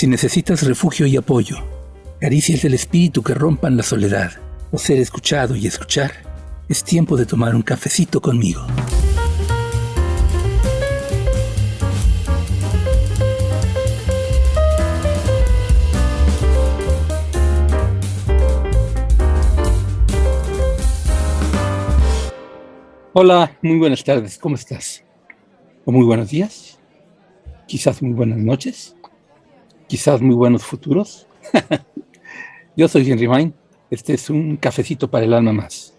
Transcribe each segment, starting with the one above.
Si necesitas refugio y apoyo, caricias del espíritu que rompan la soledad, o ser escuchado y escuchar, es tiempo de tomar un cafecito conmigo. Hola, muy buenas tardes, ¿cómo estás? O muy buenos días, quizás muy buenas noches, quizás muy buenos futuros. Yo soy Henry Main, este es un cafecito para el alma más.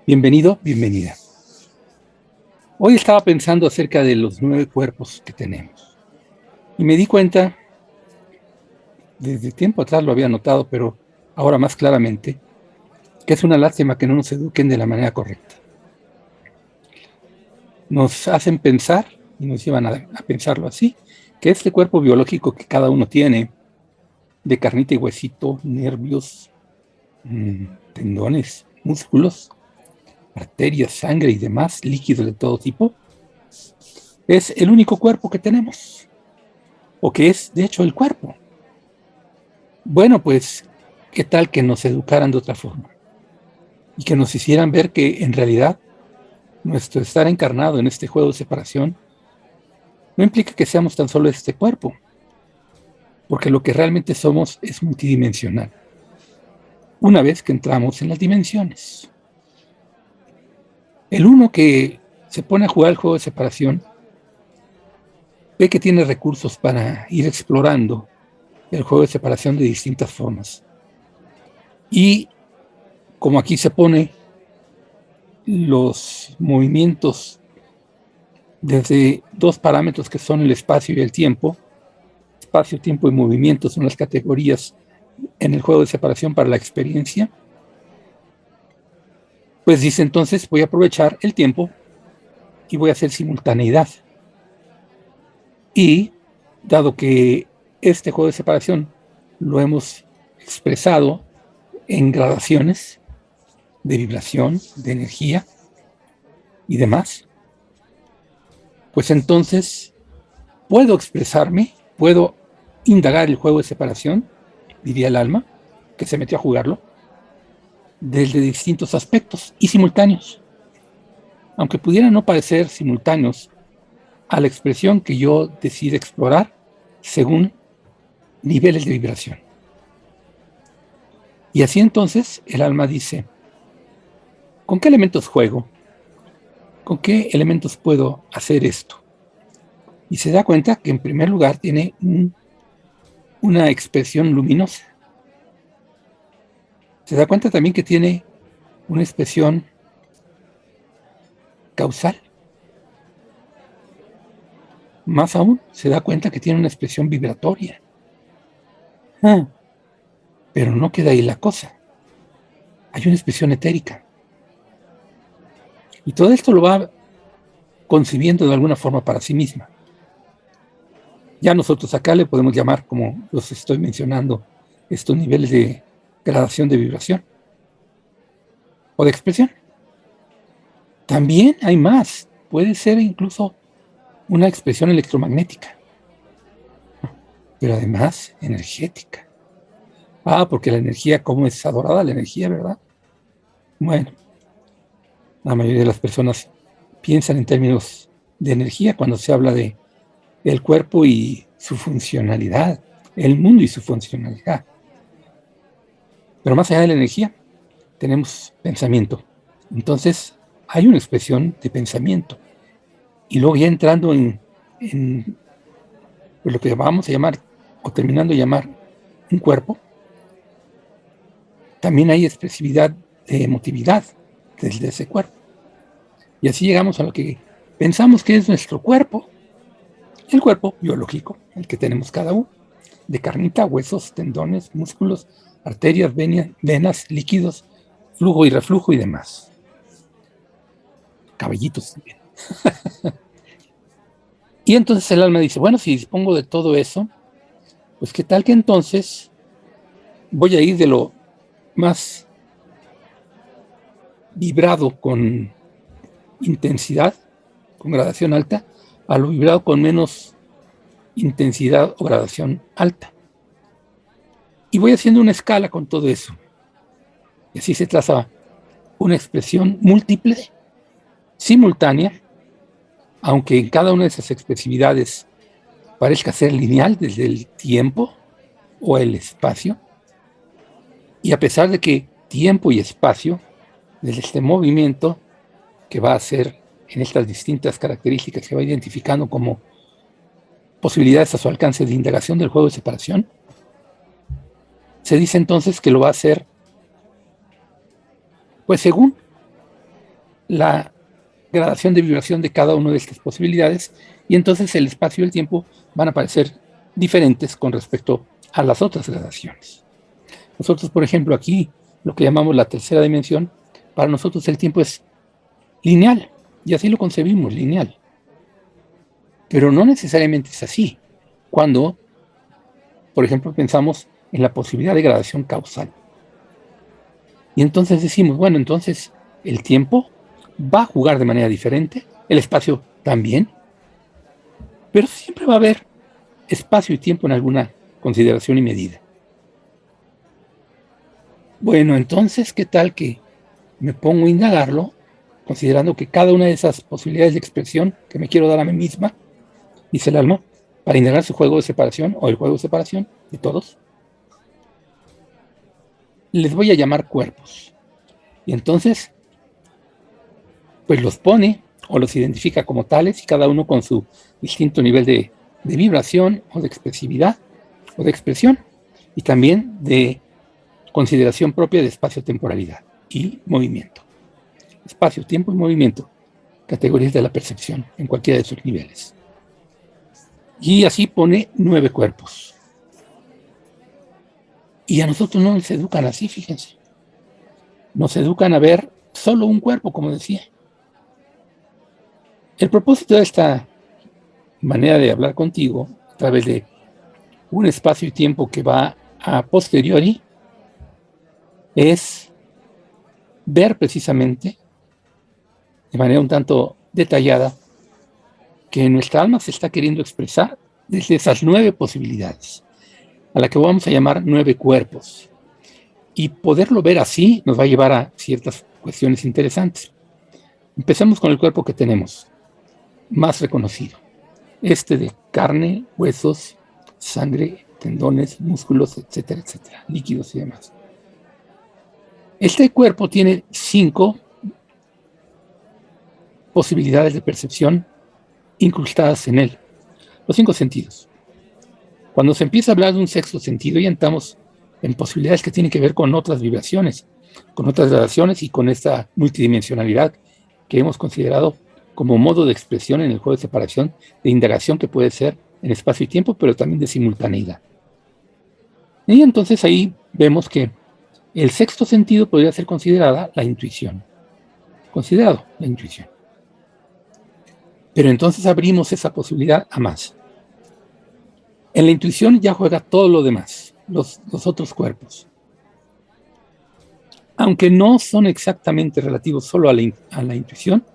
Bienvenido, bienvenida. Hoy estaba pensando acerca de los 9 cuerpos que tenemos y me di cuenta, desde tiempo atrás lo había notado, pero ahora más claramente, que es una lástima que no nos eduquen de la manera correcta. Nos hacen pensar, y nos llevan a pensarlo así, que este cuerpo biológico que cada uno tiene, de carnita y huesito, nervios, tendones, músculos, arterias, sangre y demás, líquidos de todo tipo, es el único cuerpo que tenemos, o que es, de hecho, el cuerpo. Bueno, pues, ¿qué tal que nos educaran de otra forma? Y que nos hicieran ver que, en realidad, nuestro estar encarnado en este juego de separación no implica que seamos tan solo este cuerpo, porque lo que realmente somos es multidimensional, una vez que entramos en las dimensiones. El uno que se pone a jugar el juego de separación ve que tiene recursos para ir explorando el juego de separación de distintas formas. Y como aquí se pone los movimientos desde 2 parámetros que son el espacio y el tiempo, espacio, tiempo y movimiento son las categorías en el juego de separación para la experiencia, pues dice entonces voy a aprovechar el tiempo y voy a hacer simultaneidad. Y dado que este juego de separación lo hemos expresado en gradaciones de vibración, de energía y demás, pues entonces puedo expresarme, puedo indagar el juego de separación, diría el alma, que se metió a jugarlo, desde distintos aspectos y simultáneos, aunque pudieran no parecer simultáneos a la expresión que yo decida explorar según niveles de vibración. Y así entonces el alma dice, ¿con qué elementos juego? ¿Con qué elementos puedo hacer esto? Y se da cuenta que en primer lugar tiene una expresión luminosa. Se da cuenta también que tiene una expresión causal. Más aún, se da cuenta que tiene una expresión vibratoria. Pero no queda ahí la cosa. Hay una expresión etérica. Y todo esto lo va concibiendo de alguna forma para sí misma. Ya nosotros acá le podemos llamar, como los estoy mencionando, estos niveles de gradación de vibración o de expresión. También hay más. Puede ser incluso una expresión electromagnética, pero además energética. Porque la energía, ¿cómo es adorada la energía, verdad? Bueno, la mayoría de las personas piensan en términos de energía cuando se habla de el cuerpo y su funcionalidad, el mundo y su funcionalidad. Pero más allá de la energía, tenemos pensamiento. Entonces, hay una expresión de pensamiento. Y luego ya entrando en lo que vamos a llamar, o terminando de llamar, un cuerpo, también hay expresividad de emotividad desde ese cuerpo. Y así llegamos a lo que pensamos que es nuestro cuerpo, el cuerpo biológico, el que tenemos cada uno, de carnita, huesos, tendones, músculos, arterias, venas, líquidos, flujo y reflujo y demás. Cabellitos también. Y entonces el alma dice, bueno, si dispongo de todo eso, pues qué tal que entonces voy a ir de lo más vibrado con intensidad, con gradación alta, a lo vibrado con menos intensidad o gradación alta. Y voy haciendo una escala con todo eso. Y así se traza una expresión múltiple, simultánea, aunque en cada una de esas expresividades parezca ser lineal desde el tiempo o el espacio. Y a pesar de que tiempo y espacio, desde este movimiento que va a ser en estas distintas características que va identificando como posibilidades a su alcance de indagación del juego de separación, se dice entonces que lo va a hacer pues según la gradación de vibración de cada una de estas posibilidades, y entonces el espacio y el tiempo van a parecer diferentes con respecto a las otras gradaciones. Nosotros, por ejemplo, aquí, lo que llamamos la tercera dimensión, para nosotros el tiempo es lineal, y así lo concebimos, lineal. Pero no necesariamente es así, cuando, por ejemplo, pensamos en la posibilidad de gradación causal. Y entonces decimos, bueno, entonces el tiempo va a jugar de manera diferente, el espacio también, pero siempre va a haber espacio y tiempo en alguna consideración y medida. Bueno, entonces, ¿qué tal que me pongo a indagarlo, considerando que cada una de esas posibilidades de expresión que me quiero dar a mí misma, dice el alma, para indagar su juego de separación o el juego de separación de todos, les voy a llamar cuerpos. Y entonces, pues los pone o los identifica como tales, y cada uno con su distinto nivel de vibración o de expresividad o de expresión, y también de consideración propia de espacio-temporalidad y movimiento. Espacio, tiempo y movimiento, categorías de la percepción en cualquiera de sus niveles. Y así pone 9 cuerpos. Y a nosotros no nos educan así, fíjense. Nos educan a ver solo un cuerpo, como decía. El propósito de esta manera de hablar contigo, a través de un espacio y tiempo que va a posteriori, es ver precisamente, de manera un tanto detallada, que nuestra alma se está queriendo expresar desde esas 9 posibilidades, a la que vamos a llamar 9 cuerpos. Y poderlo ver así nos va a llevar a ciertas cuestiones interesantes. Empecemos con el cuerpo que tenemos, más reconocido. Este de carne, huesos, sangre, tendones, músculos, etcétera, etcétera, líquidos y demás. Este cuerpo tiene 5 posibilidades de percepción incrustadas en él, los 5 sentidos. Cuando se empieza a hablar de un sexto sentido, ya entramos en posibilidades que tienen que ver con otras vibraciones, con otras gradaciones y con esta multidimensionalidad que hemos considerado como modo de expresión en el juego de separación, de indagación que puede ser en espacio y tiempo, pero también de simultaneidad. Y entonces ahí vemos que el sexto sentido podría ser considerada la intuición. Considerado la intuición. Pero entonces abrimos esa posibilidad a más. En la intuición ya juega todo lo demás, los otros cuerpos. Aunque no son exactamente relativos solo a la intuición,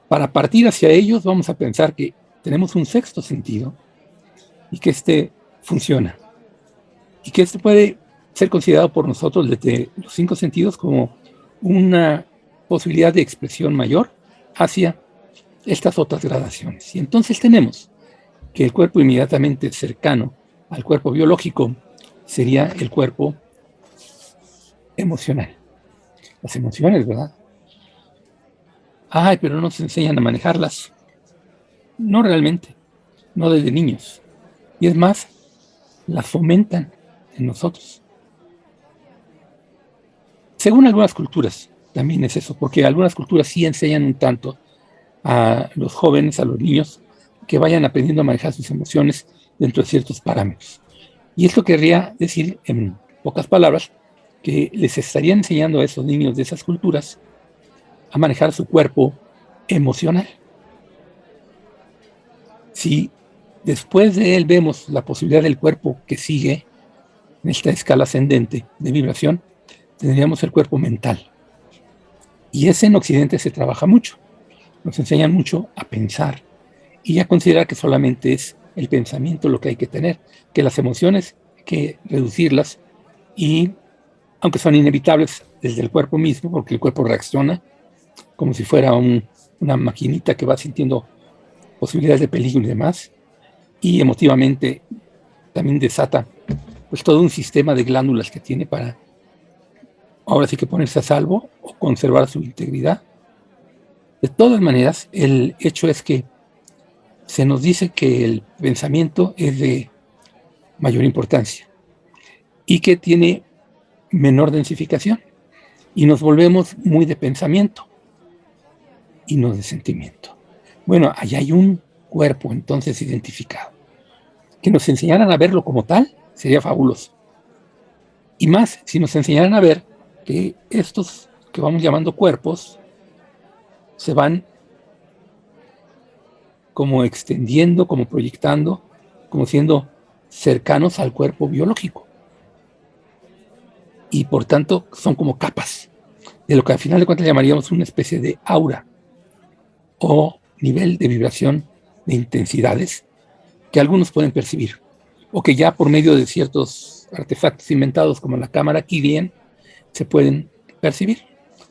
para partir hacia ellos vamos a pensar que tenemos un sexto sentido y que este funciona. Y que este puede ser considerado por nosotros desde los 5 sentidos como una posibilidad de expresión mayor hacia estas otras gradaciones. Y entonces tenemos que el cuerpo inmediatamente cercano al cuerpo biológico sería el cuerpo emocional. Las emociones, ¿verdad? Ay, pero no nos enseñan a manejarlas. No realmente, no desde niños. Y es más, las fomentan en nosotros. Según algunas culturas, también es eso, porque algunas culturas sí enseñan un tanto a los jóvenes, a los niños, que vayan aprendiendo a manejar sus emociones dentro de ciertos parámetros. Y esto querría decir, en pocas palabras, que les estarían enseñando a esos niños de esas culturas a manejar su cuerpo emocional. Si después de él vemos la posibilidad del cuerpo que sigue en esta escala ascendente de vibración, tendríamos el cuerpo mental. Y ese en Occidente se trabaja mucho. Nos enseñan mucho a pensar y a considerar que solamente es el pensamiento lo que hay que tener, que las emociones hay que reducirlas y aunque son inevitables desde el cuerpo mismo, porque el cuerpo reacciona como si fuera una maquinita que va sintiendo posibilidades de peligro y demás, y emotivamente también desata pues todo un sistema de glándulas que tiene para ahora sí que ponerse a salvo o conservar su integridad. De todas maneras, el hecho es que se nos dice que el pensamiento es de mayor importancia y que tiene menor densificación, y nos volvemos muy de pensamiento y no de sentimiento. Bueno, allá hay un cuerpo entonces identificado. Que nos enseñaran a verlo como tal sería fabuloso. Y más, si nos enseñaran a ver que estos que vamos llamando cuerpos se van como extendiendo, como proyectando, como siendo cercanos al cuerpo biológico. Y por tanto son como capas de lo que al final de cuentas llamaríamos una especie de aura o nivel de vibración de intensidades que algunos pueden percibir, o que ya por medio de ciertos artefactos inventados como la cámara Kirlian se pueden percibir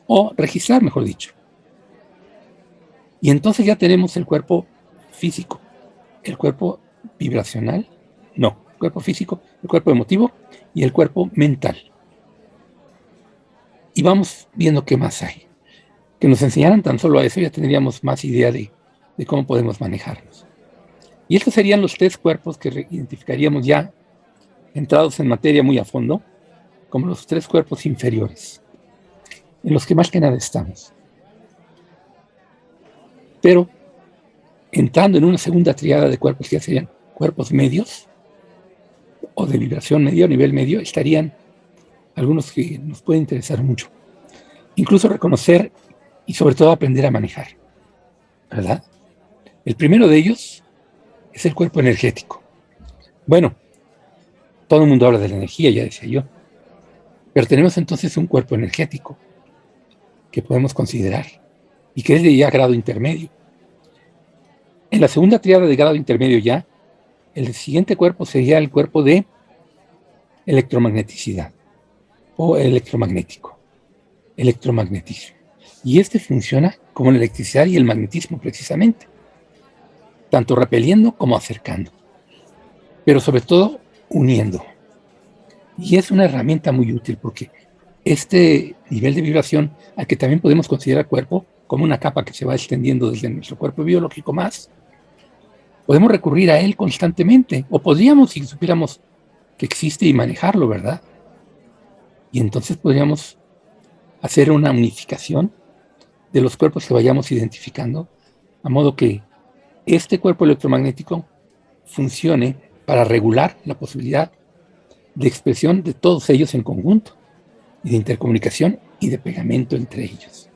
o registrar, mejor dicho. Y entonces ya tenemos el cuerpo físico, el cuerpo vibracional, no, el cuerpo físico, el cuerpo emotivo y el cuerpo mental. Y vamos viendo qué más hay. Que nos enseñaran tan solo a eso, ya tendríamos más idea de cómo podemos manejarnos. Y estos serían los tres cuerpos que identificaríamos ya entrados en materia muy a fondo, como los tres cuerpos inferiores, en los que más que nada estamos. Pero entrando en una segunda triada de cuerpos que ya serían cuerpos medios o de vibración medio, nivel medio, estarían algunos que nos pueden interesar mucho. Incluso reconocer y sobre todo aprender a manejar, ¿verdad? El primero de ellos es el cuerpo energético. Bueno, todo el mundo habla de la energía, ya decía yo, pero tenemos entonces un cuerpo energético que podemos considerar y que es de ya grado intermedio. En la segunda triada de grado intermedio ya, el siguiente cuerpo sería el cuerpo de electromagneticidad o electromagnético, electromagnetismo. Y este funciona como la electricidad y el magnetismo precisamente, tanto repeliendo como acercando, pero sobre todo uniendo. Y es una herramienta muy útil porque este nivel de vibración, al que también podemos considerar cuerpo como una capa que se va extendiendo desde nuestro cuerpo biológico más, podemos recurrir a él constantemente, o podríamos si supiéramos que existe y manejarlo, ¿verdad? Y entonces podríamos hacer una unificación de los cuerpos que vayamos identificando, a modo que este cuerpo electromagnético funcione para regular la posibilidad de expresión de todos ellos en conjunto, y de intercomunicación y de pegamento entre ellos.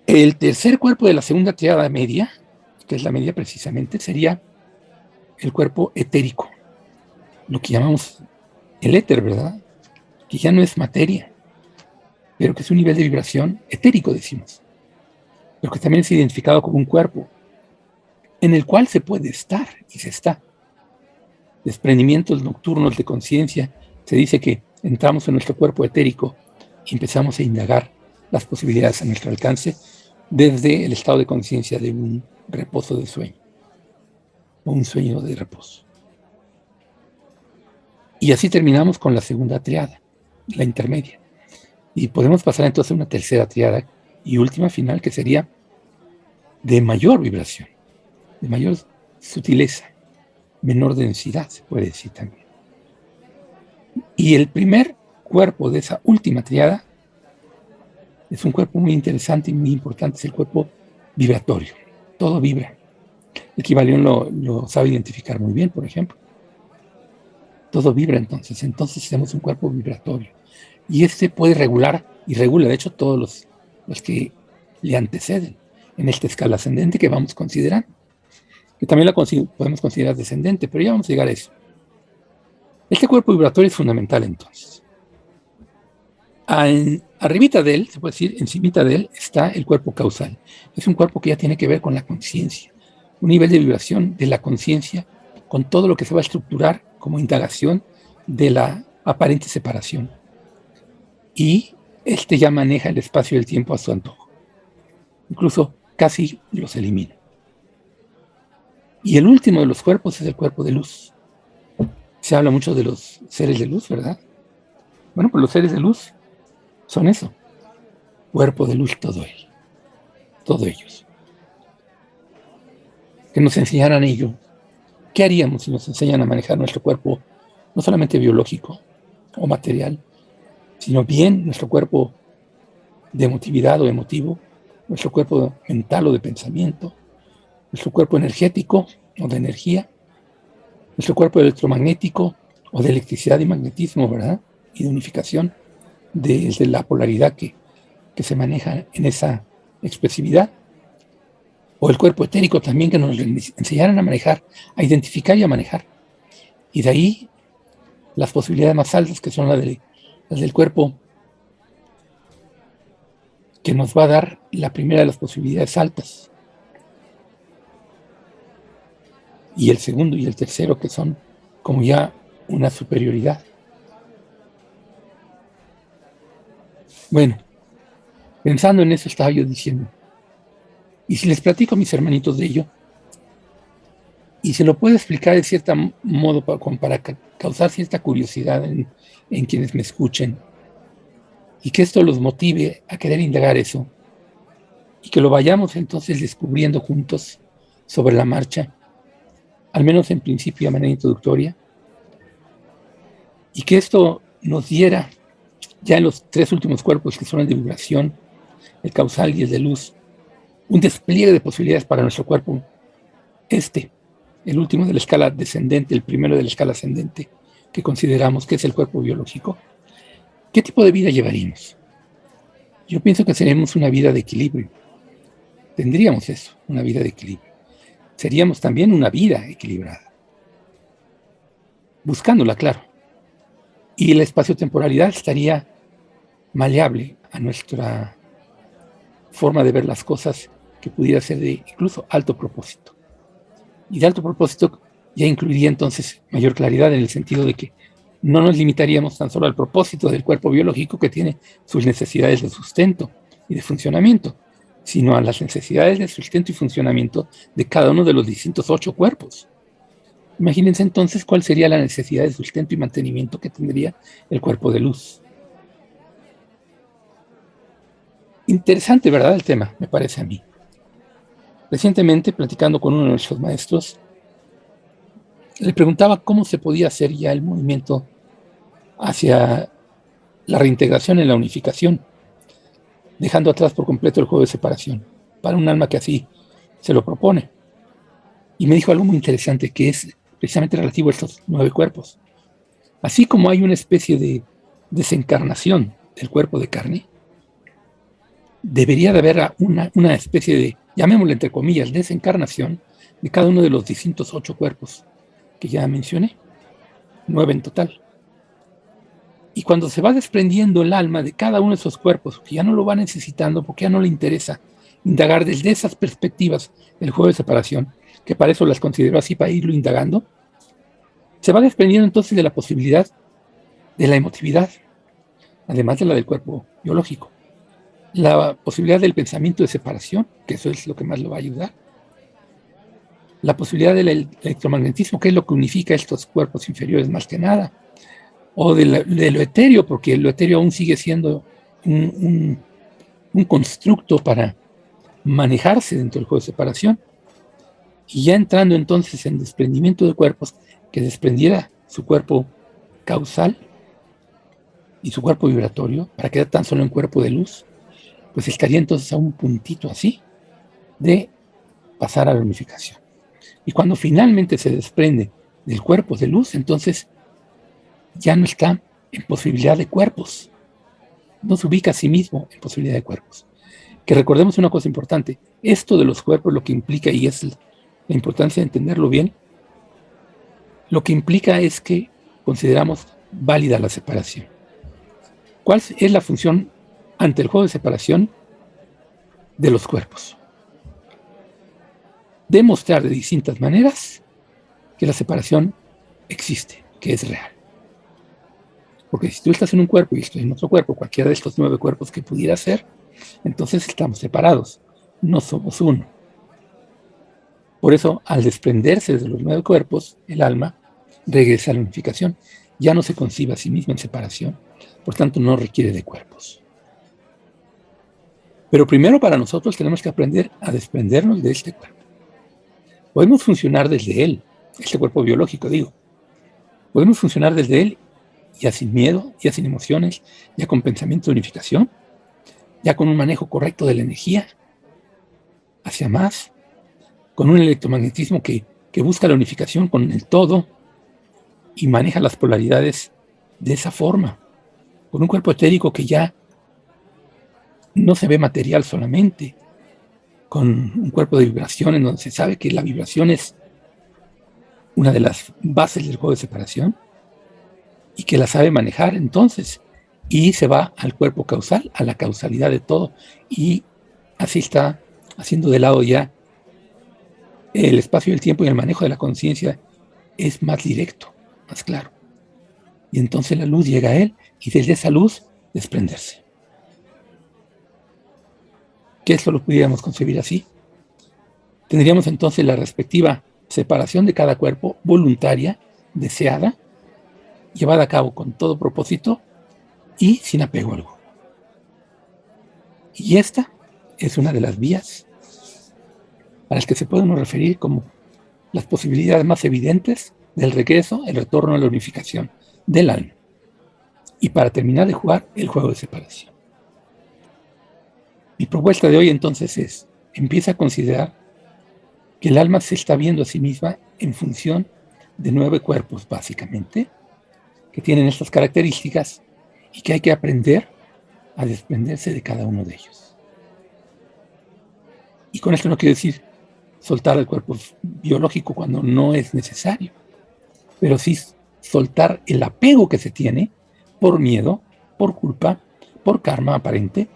El tercer cuerpo de la segunda triada media, que es la media precisamente, sería el cuerpo etérico, lo que llamamos el éter, ¿verdad? Que ya no es materia, pero que es un nivel de vibración etérico, decimos, pero que también es identificado como un cuerpo en el cual se puede estar y se está. Desprendimientos nocturnos de conciencia, se dice que entramos en nuestro cuerpo etérico y empezamos a indagar las posibilidades a nuestro alcance desde el estado de conciencia de un reposo de sueño o un sueño de reposo. Y así terminamos con la segunda triada, la intermedia. Y podemos pasar entonces a una tercera triada y última final, que sería de mayor vibración, de mayor sutileza, menor densidad, se puede decir también. Y el primer cuerpo de esa última triada es un cuerpo muy interesante y muy importante, es el cuerpo vibratorio. Todo vibra. El Kybalión lo sabe identificar muy bien, por ejemplo. Todo vibra entonces tenemos un cuerpo vibratorio. Y este puede regular, y regula, de hecho, todos los que le anteceden en esta escala ascendente que vamos considerando. Que también la podemos considerar descendente, pero ya vamos a llegar a eso. Este cuerpo vibratorio es fundamental entonces. Arribita de él, se puede decir, encimita de él, está el cuerpo causal. Es un cuerpo que ya tiene que ver con la conciencia, un nivel de vibración de la conciencia, con todo lo que se va a estructurar como indagación de la aparente separación. Y este ya maneja el espacio y el tiempo a su antojo. Incluso casi los elimina. Y el último de los cuerpos es el cuerpo de luz. Se habla mucho de los seres de luz, ¿verdad? Bueno, pues los seres de luz son eso. Cuerpo de luz todos ellos. Que nos enseñaran ello. ¿Qué haríamos si nos enseñan a manejar nuestro cuerpo, no solamente biológico o material, sino bien nuestro cuerpo de emotividad o emotivo, nuestro cuerpo mental o de pensamiento, nuestro cuerpo energético o de energía, nuestro cuerpo electromagnético o de electricidad y magnetismo, ¿verdad? Y de unificación, desde la polaridad que se maneja en esa expresividad, o el cuerpo etérico también, que nos enseñaran a manejar, a identificar y a manejar. Y de ahí las posibilidades más altas, que son las del cuerpo, que nos va a dar la primera de las posibilidades altas. Y el segundo y el tercero, que son como ya una superioridad. Bueno, pensando en eso estaba yo diciendo, y si les platico a mis hermanitos de ello, y se lo puedo explicar de cierto modo para causar cierta curiosidad en quienes me escuchen, y que esto los motive a querer indagar eso, y que lo vayamos entonces descubriendo juntos sobre la marcha, al menos en principio de manera introductoria, y que esto nos diera, ya en los tres últimos cuerpos, que son el de vibración, el causal y el de luz, un despliegue de posibilidades para nuestro cuerpo, el último de la escala descendente, el primero de la escala ascendente, que consideramos que es el cuerpo biológico. ¿Qué tipo de vida llevaríamos? Yo pienso que seríamos una vida de equilibrio. Tendríamos eso, una vida de equilibrio. Seríamos también una vida equilibrada. Buscándola, claro. Y la espaciotemporalidad estaría maleable a nuestra forma de ver las cosas, que pudiera ser de incluso alto propósito. Y de alto propósito ya incluiría entonces mayor claridad, en el sentido de que no nos limitaríamos tan solo al propósito del cuerpo biológico, que tiene sus necesidades de sustento y de funcionamiento, sino a las necesidades de sustento y funcionamiento de cada uno de los distintos 8 cuerpos. Imagínense entonces cuál sería la necesidad de sustento y mantenimiento que tendría el cuerpo de luz. Interesante, ¿verdad? El tema, me parece a mí. Recientemente, platicando con uno de nuestros maestros, le preguntaba cómo se podía hacer ya el movimiento hacia la reintegración en la unificación, dejando atrás por completo el juego de separación, para un alma que así se lo propone. Y me dijo algo muy interesante, que es precisamente relativo a estos 9 cuerpos. Así como hay una especie de desencarnación del cuerpo de carne, debería de haber una especie de, llamémosle entre comillas, desencarnación de cada uno de los distintos 8 cuerpos que ya mencioné, 9 en total. Y cuando se va desprendiendo el alma de cada uno de esos cuerpos, que ya no lo va necesitando, porque ya no le interesa indagar desde esas perspectivas el juego de separación, que para eso las considero así, para irlo indagando, se va desprendiendo entonces de la posibilidad de la emotividad, además de la del cuerpo biológico, la posibilidad del pensamiento de separación, que eso es lo que más lo va a ayudar, la posibilidad del electromagnetismo, que es lo que unifica estos cuerpos inferiores más que nada, o de lo etéreo, porque lo etéreo aún sigue siendo un constructo para manejarse dentro del juego de separación, y ya entrando entonces en desprendimiento de cuerpos, que desprendiera su cuerpo causal y su cuerpo vibratorio para quedar tan solo en cuerpo de luz, pues estaría entonces a un puntito así de pasar a la unificación. Y cuando finalmente se desprende del cuerpo de luz, entonces ya no está en posibilidad de cuerpos, no se ubica a sí mismo en posibilidad de cuerpos. Que recordemos una cosa importante, esto de los cuerpos lo que implica, y es la importancia de entenderlo bien, lo que implica es que consideramos válida la separación. ¿Cuál es la función ante el juego de separación de los cuerpos? Demostrar de distintas maneras que la separación existe, que es real. Porque si tú estás en un cuerpo y estoy en otro cuerpo, cualquiera de estos 9 cuerpos que pudiera ser, entonces estamos separados, no somos uno. Por eso, al desprenderse de los 9 cuerpos, el alma regresa a la unificación. Ya no se concibe a sí misma en separación, por tanto no requiere de cuerpos. Pero primero para nosotros tenemos que aprender a desprendernos de este cuerpo. Podemos funcionar desde él, este cuerpo biológico digo. Podemos funcionar desde él ya sin miedo, ya sin emociones, ya con pensamiento de unificación, ya con un manejo correcto de la energía hacia más, con un electromagnetismo que busca la unificación con el todo y maneja las polaridades de esa forma, con un cuerpo etérico que ya no se ve material solamente, con un cuerpo de vibración en donde se sabe que la vibración es una de las bases del juego de separación y que la sabe manejar entonces, y se va al cuerpo causal, a la causalidad de todo, y así está haciendo de lado ya el espacio y el tiempo, y el manejo de la conciencia es más directo, más claro. Y entonces la luz llega a él y desde esa luz desprenderse. Que esto lo pudiéramos concebir así. Tendríamos entonces la respectiva separación de cada cuerpo voluntaria, deseada, llevada a cabo con todo propósito y sin apego alguno. Y esta es una de las vías a las que se podemos referir como las posibilidades más evidentes del regreso, el retorno a la unificación del alma. Y para terminar de jugar el juego de separación. Mi propuesta de hoy entonces es, empieza a considerar que el alma se está viendo a sí misma en función de 9 cuerpos básicamente, que tienen estas características y que hay que aprender a desprenderse de cada uno de ellos. Y con esto no quiero decir soltar el cuerpo biológico cuando no es necesario, pero sí soltar el apego que se tiene por miedo, por culpa, por karma aparente,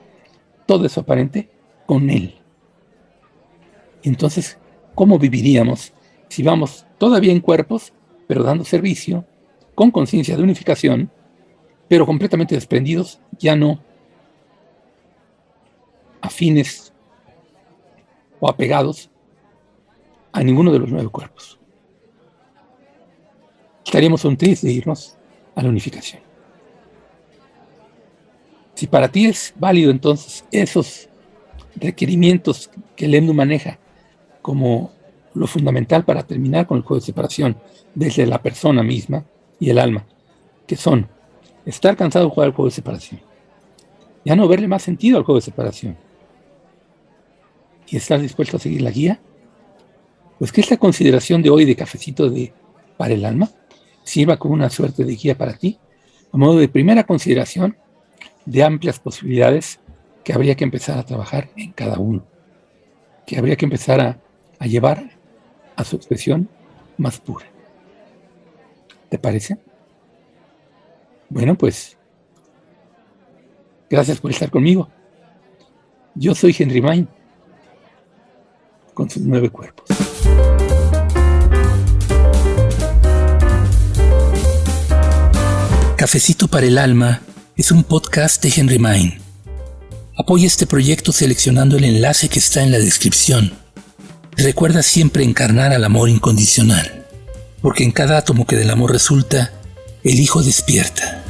todo eso aparente con él. Entonces, ¿cómo viviríamos si vamos todavía en cuerpos, pero dando servicio, con conciencia de unificación, pero completamente desprendidos, ya no afines o apegados a ninguno de los 9 cuerpos? Estaríamos un triste de irnos a la unificación. Si para ti es válido entonces esos requerimientos que el EMDU maneja como lo fundamental para terminar con el juego de separación desde la persona misma y el alma, que son estar cansado de jugar el juego de separación, ya no verle más sentido al juego de separación y estar dispuesto a seguir la guía, pues que esta consideración de hoy de cafecito para el alma sirva como una suerte de guía para ti, a modo de primera consideración de amplias posibilidades que habría que empezar a trabajar en cada uno, que habría que empezar a llevar a su expresión más pura. ¿Te parece? Bueno, pues, gracias por estar conmigo. Yo soy Henry Main, con sus 9 cuerpos. Cafecito para el Alma es un podcast de Henry Main. Apoya este proyecto seleccionando el enlace que está en la descripción. Recuerda siempre encarnar al amor incondicional, porque en cada átomo que del amor resulta, el Hijo despierta.